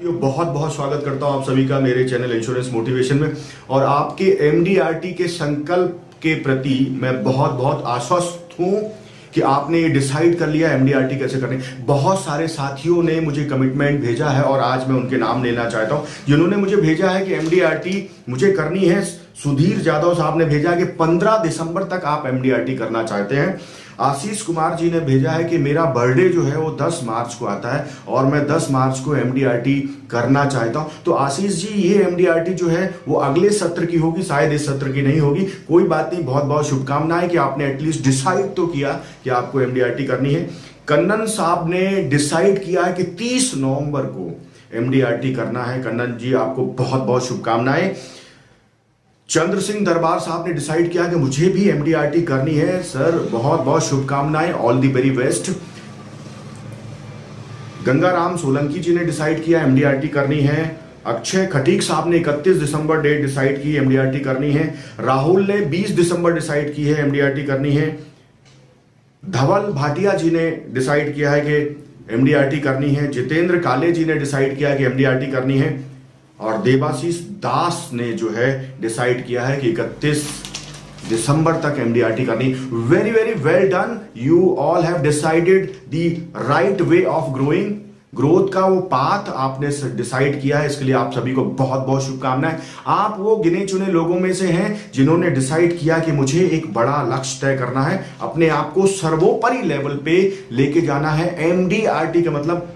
बहुत बहुत स्वागत करता हूं आप सभी का मेरे चैनल इंश्योरेंस मोटिवेशन में। और आपके एमडीआरटी के संकल्प के प्रति मैं बहुत बहुत आश्वस्त हूं कि आपने ये डिसाइड कर लिया एमडीआरटी कैसे करनी। बहुत सारे साथियों ने मुझे कमिटमेंट भेजा है और आज मैं उनके नाम लेना चाहता हूं जिन्होंने मुझे भेजा है कि एमडीआरटी मुझे करनी है। सुधीर जादव साहब ने भेजा है कि 15 दिसंबर तक आप एमडीआरटी करना चाहते हैं। आशीष कुमार जी ने भेजा है कि मेरा बर्थडे जो है वो 10 मार्च को आता है और मैं 10 मार्च को एमडीआरटी करना चाहता हूं। तो आशीष जी, ये एमडीआरटी जो है वो अगले सत्र की होगी, शायद इस सत्र की नहीं होगी। कोई बात नहीं, बहुत बहुत शुभकामनाएं कि आपने एटलीस्ट डिसाइड तो किया कि आपको एमडीआरटी करनी है। कन्नन साहब ने डिसाइड किया है कि 30 नवंबर को एमडीआरटी करना है। कन्नन जी, आपको बहुत बहुत शुभकामनाएं। चंद्र सिंह दरबार साहब ने डिसाइड किया कि मुझे भी एमडीआरटी करनी है। सर, बहुत बहुत शुभकामनाएं, all the very best. Gangaram Solanki ji ने डिसाइड किया एमडीआरटी करनी है। अक्षय खटीक साहब ने 31 दिसंबर डेट डिसाइड की, एमडीआरटी करनी है। राहुल ने 20 दिसंबर डिसाइड की है, एमडीआरटी करनी है। धवल भाटिया जी ने डिसाइड किया है कि एमडीआरटी करनी है। जितेंद्र काले जी ने डिसाइड किया है कि एमडीआरटी करनी है। और देवाशीष दास ने जो है डिसाइड किया है कि 31 दिसंबर तक एमडीआरटी करनी। Very very well done, you all have decided the right way of growing. Growth का वो पाथ आपने डिसाइड किया है, इसके लिए आप सभी को बहुत बहुत शुभकामनाएं। आप वो गिने चुने लोगों में से हैं जिन्होंने डिसाइड किया कि मुझे एक बड़ा लक्ष्य तय करना है, अपने आप को सर्वोपरि लेवल पे लेके जाना है। एमडीआरटी का मतलब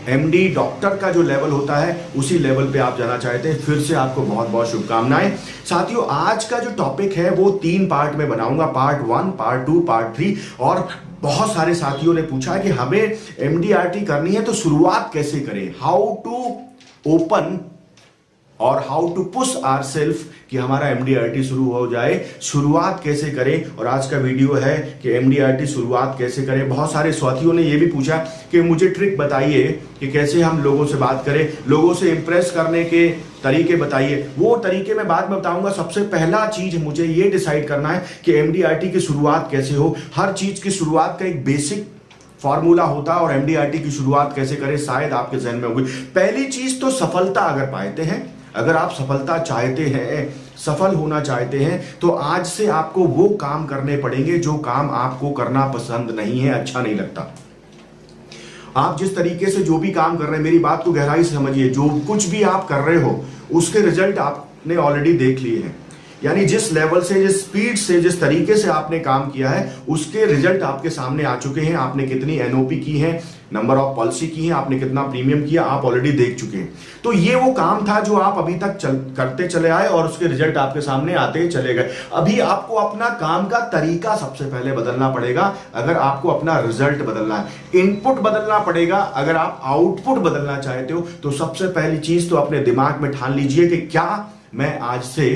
एमडी डॉक्टर का जो लेवल होता है उसी लेवल पे आप जाना चाहते हैं। फिर से आपको बहुत बहुत शुभकामनाएं। साथियों, आज का जो टॉपिक है वो 3 पार्ट में बनाऊंगा, पार्ट 1, पार्ट 2, पार्ट 3। और बहुत सारे साथियों ने पूछा कि हमें एमडीआरटी करनी है तो शुरुआत कैसे करें, हाउ टू ओपन और हाउ टू पुश आवरसेल्फ कि हमारा एमडीआरटी शुरू हो जाए, शुरुआत कैसे करें। और आज का वीडियो है कि एमडीआरटी शुरुआत कैसे करें। बहुत सारे साथियों ने यह भी पूछा कि मुझे ट्रिक बताइए कि कैसे हम लोगों से बात करें, लोगों से इंप्रेस करने के तरीके बताइए। वो तरीके मैं बाद में बताऊंगा। सबसे पहला चीज मुझे ये डिसाइड करना है कि एमडीआरटी की शुरुआत कैसे हो। हर चीज की शुरुआत का एक बेसिक फॉर्मूला होता है और एमडीआरटी की शुरुआत कैसे करें शायद आपके जहन में होगी। पहली चीज तो सफलता अगर पाते हैं, अगर आप सफलता चाहते हैं, सफल होना चाहते हैं, तो आज से आपको वो काम करने पड़ेंगे जो काम आपको करना पसंद नहीं है, अच्छा नहीं लगता। आप जिस तरीके से जो भी काम कर रहे हैं, मेरी बात को गहराई से समझिए, जो कुछ भी आप कर रहे हो उसके रिजल्ट आपने ऑलरेडी देख लिए हैं। यानी जिस लेवल से, जिस स्पीड से, जिस तरीके से आपने काम किया है उसके रिजल्ट आपके सामने आ चुके हैं। आपने कितनी एनओपी की है, नंबर ऑफ पॉलिसी की है, आपने कितना प्रीमियम किया, आप ऑलरेडी देख चुके हैं। तो ये वो काम था जो आप अभी तक करते चले आए और उसके रिजल्ट आपके सामने आते चले गए। अभी आपको अपना काम का तरीका सबसे पहले बदलना पड़ेगा अगर आपको अपना रिजल्ट बदलना है। इनपुट बदलना पड़ेगा अगर आप आउटपुट बदलना चाहते हो। तो सबसे पहली चीज तो अपने दिमाग में ठान लीजिए कि क्या मैं आज से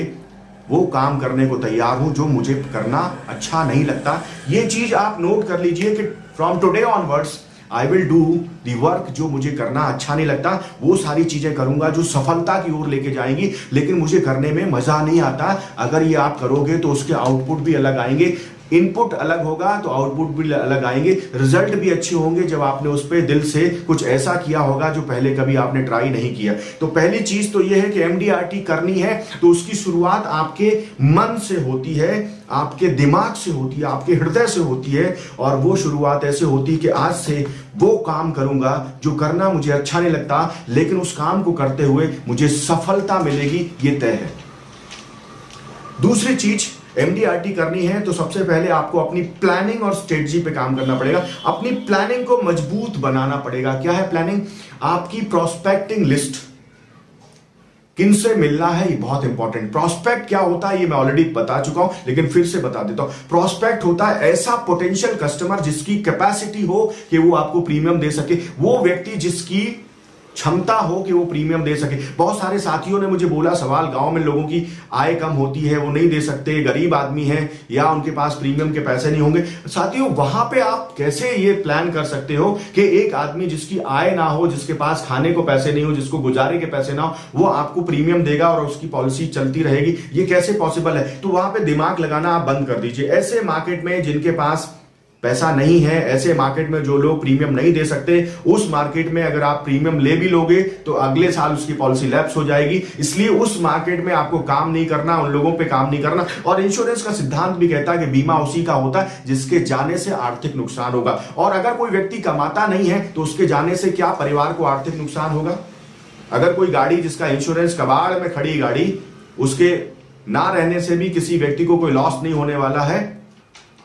वो काम करने को तैयार हूं जो मुझे करना अच्छा नहीं लगता। ये चीज आप नोट कर लीजिए कि from today onwards I will do the work जो मुझे करना अच्छा नहीं लगता। वो सारी चीजें करूंगा जो सफलता की ओर लेके जाएंगी, लेकिन मुझे करने में मजा नहीं आता। अगर ये आप करोगे तो उसके आउटपुट भी अलग आएंगे। इनपुट अलग होगा तो आउटपुट भी अलग आएंगे। रिजल्ट भी अच्छे होंगे जब आपने उस पर दिल से कुछ ऐसा किया होगा जो पहले कभी आपने ट्राई नहीं किया। तो पहली चीज तो यह है कि एमडीआरटी करनी है तो उसकी शुरुआत आपके मन से होती है, आपके दिमाग से होती है, आपके हृदय से होती है। और वो शुरुआत ऐसे होती है कि आज से वो काम करूंगा जो करना मुझे अच्छा नहीं लगता, लेकिन उस काम को करते हुए मुझे सफलता मिलेगी, ये तय है। दूसरी चीज, एमडीआरटी करनी है तो सबसे पहले आपको अपनी प्लानिंग और स्ट्रेटजी पे काम करना पड़ेगा। अपनी प्लानिंग को मजबूत बनाना पड़ेगा। क्या है प्लानिंग? आपकी प्रोस्पेक्टिंग लिस्ट, किनसे मिलना है, ये बहुत इंपॉर्टेंट। प्रोस्पेक्ट क्या होता है ये मैं ऑलरेडी बता चुका हूं, लेकिन फिर से बता देता हूं। प्रोस्पेक्ट होता है ऐसा पोटेंशियल कस्टमर जिसकी कैपेसिटी हो कि वो आपको प्रीमियम दे सके, वो व्यक्ति जिसकी क्षमता हो कि वो प्रीमियम दे सके। बहुत सारे साथियों ने मुझे बोला, सवाल, गांव में लोगों की आय कम होती है, वो नहीं दे सकते, गरीब आदमी है या उनके पास प्रीमियम के पैसे नहीं होंगे। साथियों, वहां पे आप कैसे ये प्लान कर सकते हो कि एक आदमी जिसकी आय ना हो, जिसके पास खाने को पैसे नहीं हो, जिसको गुजारे के पैसे ना हो, वो आपको प्रीमियम देगा और उसकी पॉलिसी चलती रहेगी? ये कैसे पॉसिबल है? तो वहां पे दिमाग लगाना आप बंद कर दीजिए। ऐसे मार्केट में जिनके पास पैसा नहीं है, ऐसे मार्केट में जो लोग प्रीमियम नहीं दे सकते, उस मार्केट में अगर आप प्रीमियम ले भी लोगे तो अगले साल उसकी पॉलिसी लैप्स हो जाएगी। इसलिए उस मार्केट में आपको काम नहीं करना, उन लोगों पे काम नहीं करना। और इंश्योरेंस का सिद्धांत भी कहता है कि बीमा उसी का होता है जिसके जाने से आर्थिक नुकसान होगा। और अगर कोई व्यक्ति कमाता नहीं है तो उसके जाने से क्या परिवार को आर्थिक नुकसान होगा? अगर कोई गाड़ी जिसका इंश्योरेंस कबाड़ में खड़ी गाड़ी, उसके ना रहने से भी किसी व्यक्ति को कोई लॉस नहीं होने वाला है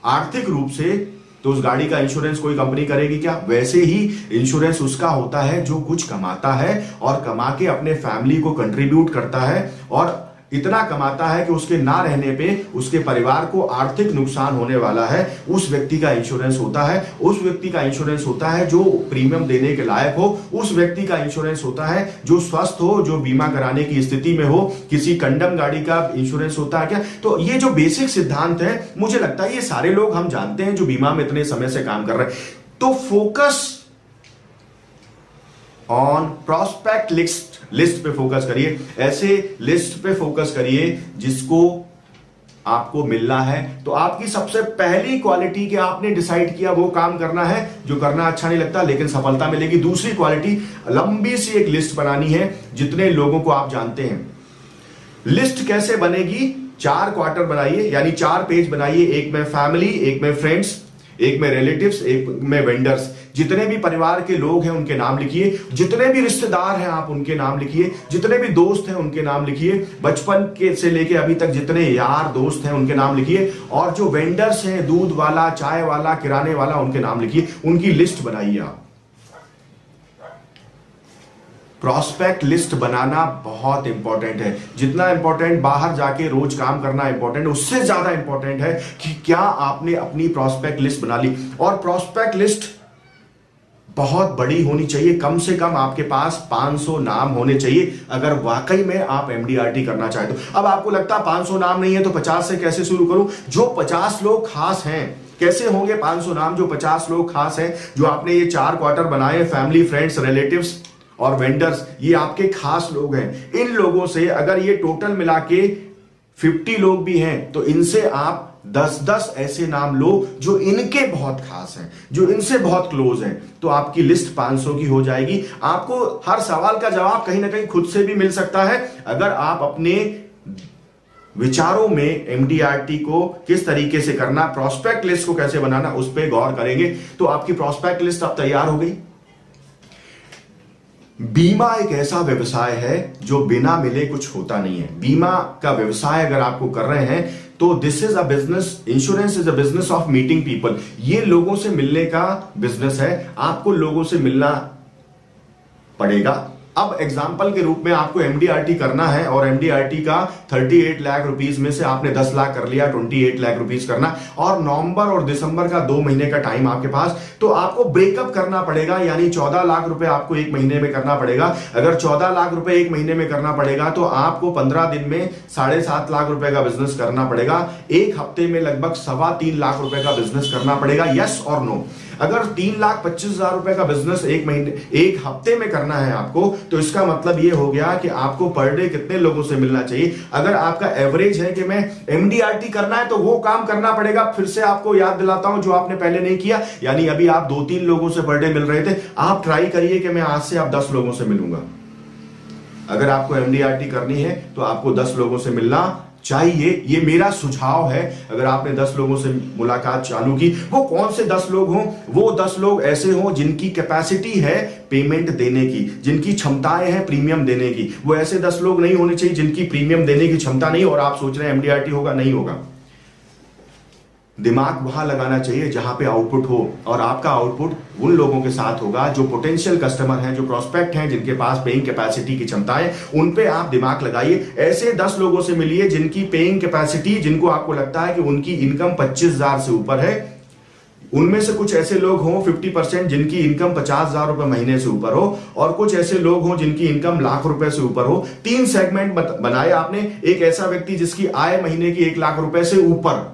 आर्थिक रूप से, तो उस गाड़ी का इंश्योरेंस कोई कंपनी करेगी क्या? वैसे ही इंश्योरेंस उसका होता है जो कुछ कमाता है और कमा के अपने फैमिली को कंट्रीब्यूट करता है, और इतना कमाता है कि उसके ना रहने पे उसके परिवार को आर्थिक नुकसान होने वाला है। उस व्यक्ति का इंश्योरेंस होता है। उस व्यक्ति का इंश्योरेंस होता है जो प्रीमियम देने के लायक हो। उस व्यक्ति का इंश्योरेंस होता है जो स्वस्थ हो, जो बीमा कराने की स्थिति में हो। किसी कंडम गाड़ी का इंश्योरेंस होता है क्या? तो ये जो बेसिक सिद्धांत है, मुझे लगता है ये सारे लोग हम जानते हैं जो बीमा में इतने समय से काम कर रहे हैं। तो फोकस ऑन प्रॉस्पेक्ट लिस्ट पे फोकस करिए। ऐसे लिस्ट पे फोकस करिए जिसको आपको मिलना है। तो आपकी सबसे पहली क्वालिटी कि आपने डिसाइड किया वो काम करना है जो करना अच्छा नहीं लगता लेकिन सफलता मिलेगी। दूसरी क्वालिटी, लंबी सी एक लिस्ट बनानी है जितने लोगों को आप जानते हैं। लिस्ट कैसे बनेगी? 4 क्वार्टर बनाइए, यानी 4 पेज बनाइए। एक में फैमिली, एक में फ्रेंड्स, एक में रिलेटिव्स, एक में वेंडर्स। जितने भी परिवार के लोग हैं उनके नाम लिखिए, जितने भी रिश्तेदार हैं आप उनके नाम लिखिए, जितने भी दोस्त हैं उनके नाम लिखिए, बचपन के से लेके अभी तक जितने यार दोस्त हैं उनके नाम लिखिए, और जो वेंडर्स हैं, दूध वाला, चाय वाला, किराने वाला, उनके नाम लिखिए। उनकी लिस्ट बनाइए आप। प्रॉस्पेक्ट लिस्ट बनाना बहुत इंपॉर्टेंट है। जितना इंपॉर्टेंट बाहर जाके रोज काम करना इंपॉर्टेंट, उससे ज्यादा इंपॉर्टेंट है कि क्या आपने अपनी प्रॉस्पेक्ट लिस्ट बना ली। और प्रॉस्पेक्ट लिस्ट बहुत बड़ी होनी चाहिए। कम से कम आपके पास 500 नाम होने चाहिए अगर वाकई में आप एमडीआरटी करना चाहते हो। अब आपको लगता है 500 नाम नहीं है तो 50 से कैसे शुरू करूं? जो 50 लोग खास हैं, कैसे होंगे 500 नाम? जो 50 लोग खास हैं, जो आपने ये 4 क्वार्टर बनाए, फैमिली, फ्रेंड्स, रिलेटिव्स और वेंडर्स, ये आपके खास लोग हैं। इन लोगों से अगर ये टोटल मिला के 50 लोग भी हैं तो इनसे आप 10-10 ऐसे नाम लो जो इनके बहुत खास हैं, जो इनसे बहुत क्लोज हैं, तो आपकी लिस्ट 500 की हो जाएगी। आपको हर सवाल का जवाब कहीं ना कहीं खुद से भी मिल सकता है अगर आप अपने विचारों में एमडीआरटी को किस तरीके से करना, प्रॉस्पेक्ट लिस्ट को कैसे बनाना, उस पर गौर करेंगे तो आपकी प्रॉस्पेक्ट लिस्ट अब तैयार हो गई। बीमा एक ऐसा व्यवसाय है जो बिना मिले कुछ होता नहीं है। बीमा का व्यवसाय अगर आपको कर रहे हैं तो this is a business, insurance is a business of meeting people. ये लोगों से मिलने का बिजनेस है। आपको लोगों से मिलना पड़ेगा। अब एग्जाम्पल के रूप में आपको एमडीआरटी करना है और एमडीआरटी का 38 लाख रुपीस में से आपने 10 लाख कर लिया, 28 लाख रुपीस करना, और नवंबर और दिसंबर का 2 महीने का टाइम आपके पास, तो आपको ब्रेकअप करना पड़ेगा, यानी 14 लाख रुपए आपको 1 महीने में करना पड़ेगा। अगर 14 लाख रुपए 1 महीने में करना पड़ेगा तो आपको 15 दिन में 7.5 लाख रुपए का बिजनेस करना पड़ेगा। 1 हफ्ते में लगभग 3.25 लाख रुपए का बिजनेस करना पड़ेगा। यस और नो? अगर 3,25,000 रुपए का बिजनेस 1 हफ्ते में करना है आपको, तो इसका मतलब यह हो गया कि आपको पर डे कितने लोगों से मिलना चाहिए। अगर आपका एवरेज है कि मैं एमडीआरटी करना है तो वो काम करना पड़ेगा। फिर से आपको याद दिलाता हूं जो आपने पहले नहीं किया, यानी अभी आप 2-3 लोगों से पर डे मिल रहे थे, आप ट्राई करिए कि मैं आज से आप 10 लोगों से मिलूंगा। अगर आपको एमडीआरटी करनी है तो आपको 10 लोगों से मिलना चाहिए। ये मेरा सुझाव है। अगर आपने 10 लोगों से मुलाकात चालू की, वो कौन से 10 लोग हों? वो 10 लोग ऐसे हों जिनकी कैपेसिटी है पेमेंट देने की, जिनकी क्षमताएं हैं प्रीमियम देने की। वो ऐसे 10 लोग नहीं होने चाहिए जिनकी प्रीमियम देने की क्षमता नहीं और आप सोच रहे हैं एमडीआरटी होगा, नहीं होगा। दिमाग वहां लगाना चाहिए जहां पे आउटपुट हो, और आपका आउटपुट उन लोगों के साथ होगा जो पोटेंशियल कस्टमर हैं, जो प्रोस्पेक्ट हैं, जिनके पास पेइंग कैपेसिटी की क्षमता है। उन पे आप दिमाग लगाइए। ऐसे 10 लोगों से मिलिए जिनकी पेइंग कैपेसिटी, जिनको आपको लगता है कि उनकी इनकम 25,000 से ऊपर है। उनमें से कुछ ऐसे लोग हों 50% जिनकी इनकम 50,000 रुपए महीने से ऊपर हो, और कुछ ऐसे लोग हों जिनकी इनकम लाख रुपए से ऊपर हो। 3 सेगमेंट बनाए आपने। एक ऐसा व्यक्ति जिसकी आय महीने की 1 लाख रुपए से ऊपर,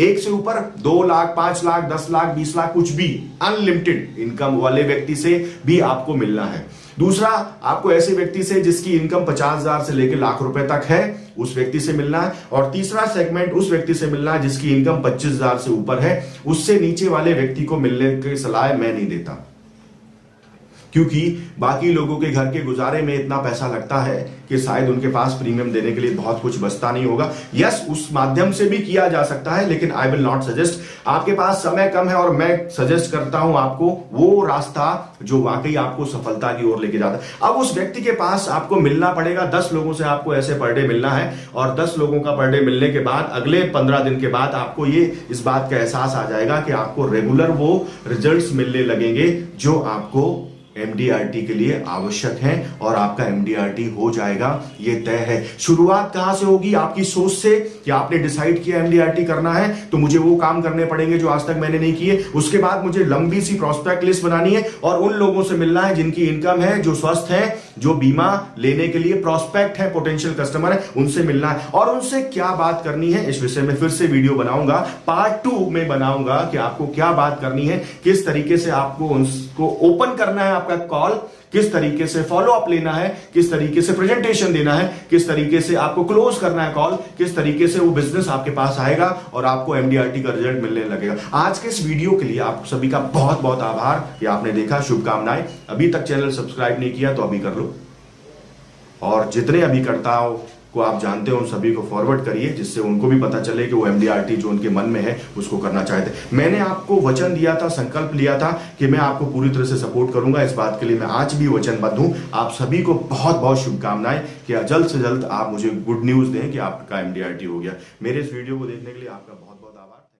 1 से ऊपर 2 लाख, 5 लाख, 10 लाख, 20 लाख, कुछ भी अनलिमिटेड इनकम वाले व्यक्ति से भी आपको मिलना है। दूसरा, आपको ऐसे व्यक्ति से जिसकी इनकम 50,000 से लेकर लाख रुपए तक है, उस व्यक्ति से मिलना है। और तीसरा सेगमेंट उस व्यक्ति से मिलना है जिसकी इनकम 25,000 से ऊपर है। उससे नीचे वाले व्यक्ति को मिलने की सलाह मैं नहीं देता, क्योंकि बाकी लोगों के घर के गुजारे में इतना पैसा लगता है कि शायद उनके पास प्रीमियम देने के लिए बहुत कुछ बचता नहीं होगा। यस, उस माध्यम से भी किया जा सकता है, लेकिन आई विल नॉट सजेस्ट। आपके पास समय कम है और मैं सजेस्ट करता हूं आपको वो रास्ता जो वाकई आपको सफलता की ओर लेके जाता है। अब उस व्यक्ति के पास आपको मिलना पड़ेगा, 10 लोगों से आपको ऐसे पर डे मिलना है, और 10 लोगों का पर डे मिलने के बाद अगले 15 दिन के बाद आपको ये इस बात का एहसास आ जाएगा कि आपको रेगुलर वो रिजल्ट्स मिलने लगेंगे जो आपको एमडीआरटी के लिए आवश्यक है, और आपका एमडीआरटी हो जाएगा, ये तय है। शुरुआत कहां से होगी? आपकी सोच से कि आपने डिसाइड किया एमडीआरटी करना है तो मुझे वो काम करने पड़ेंगे जो आज तक मैंने नहीं किए। उसके बाद मुझे लंबी सी प्रोस्पेक्ट लिस्ट बनानी है और उन लोगों से मिलना है जिनकी इनकम है, जो स्वस्थ है, जो बीमा लेने के लिए प्रोस्पेक्ट है, पोटेंशियल कस्टमर है, उनसे मिलना है। और उनसे क्या बात करनी है, इस विषय में फिर से वीडियो बनाऊंगा, पार्ट 2 में बनाऊंगा कि आपको क्या बात करनी है, किस तरीके से आपको उनको ओपन करना है आपका कॉल, किस तरीके से फॉलो अप लेना है, किस तरीके से प्रेजेंटेशन देना है, किस तरीके से आपको क्लोज करना है कॉल, किस तरीके से वो बिजनेस आपके पास आएगा और आपको एमडीआरटी का रिजल्ट मिलने लगेगा। आज के इस वीडियो के लिए आप सभी का बहुत बहुत आभार कि आपने देखा। शुभकामनाएं। अभी तक चैनल सब्सक्राइब नहीं किया तो अभी कर लो, और जितने अभी करता हो को आप जानते हो उन सभी को फॉरवर्ड करिए, जिससे उनको भी पता चले कि वो एमडीआरटी जो उनके मन में है उसको करना चाहते। मैंने आपको वचन दिया था, संकल्प लिया था कि मैं आपको पूरी तरह से सपोर्ट करूंगा। इस बात के लिए मैं आज भी वचनबद्ध हूं। आप सभी को बहुत बहुत शुभकामनाएं कि जल्द से जल्द आप मुझे गुड न्यूज दें कि आपका एमडीआरटी हो गया। मेरे इस वीडियो को देखने के लिए आपका बहुत